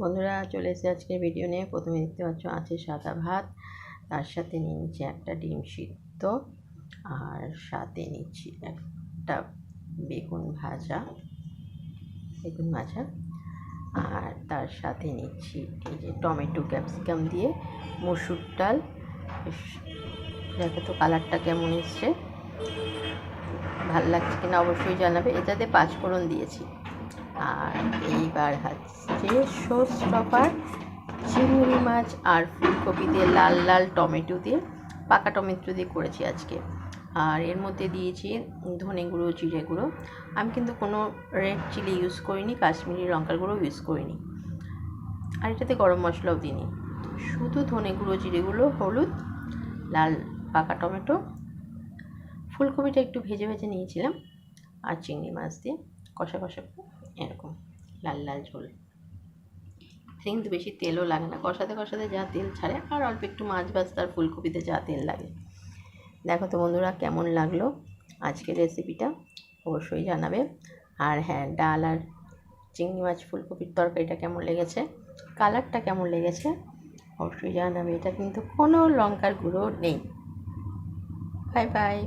বন্ধুরা চলে এসে আজকের ভিডিও নিয়ে। প্রথমে দেখতে পাচ্ছ আছে সাদা ভাত, তার সাথে নিয়ে নিচ্ছি একটা ডিম সিদ্ধ, আর সাথে নিচ্ছি একটা বেগুন ভাজা, আর তার সাথে নিচ্ছি এই যে টমেটো ক্যাপসিকাম দিয়ে মসুর ডাল। দেখো তো কালারটা কেমন এসছে, ভালো লাগছে কিনা অবশ্যই জানাবে। এটাতে 5 ফোড়ন দিয়েছি। আর এইবার হচ্ছে শো স্টপার চিংড়ি মাছ আর ফুলকপি দিয়ে লাল লাল টমেটো দিয়ে, পাকা টমেটো দিয়ে করেছি আজকে। আর এর মধ্যে দিয়েছি ধনে গুঁড়ো, জিরে গুঁড়ো। আমি কিন্তু কোনো রেড চিলি ইউজ করিনি, কাশ্মীরি লঙ্কার গুঁড়ো ইউজ করিনি, আর এটাতে গরম মশলাও দিইনি। শুধু ধনে গুঁড়ো, জিরে গুঁড়ো, হলুদ, লাল পাকা টমেটো, ফুলকপিটা একটু ভেজে ভেজে নিয়েছিলাম, আর চিংড়ি মাছ দিয়ে কষা কষা এরকম লাল লাল ঝোল। কিন্তু বেশি তেলও লাগে না, কষাতে কষাতে যা তেল ছাড়ে, আর অল্প একটু মাছ ভাজতে আর ফুলকপিতে যা তেল লাগে। দেখো তো বন্ধুরা কেমন লাগলো আজকের রেসিপিটা, অবশ্যই জানাবে। আর হ্যাঁ, ডাল আর চিংড়ি মাছ ফুলকপির তরকারিটা কেমন লেগেছে, কালারটা কেমন লেগেছে অবশ্যই জানাবে। এটা কিন্তু কোনো লঙ্কার গুঁড়ো নেই। Bye bye.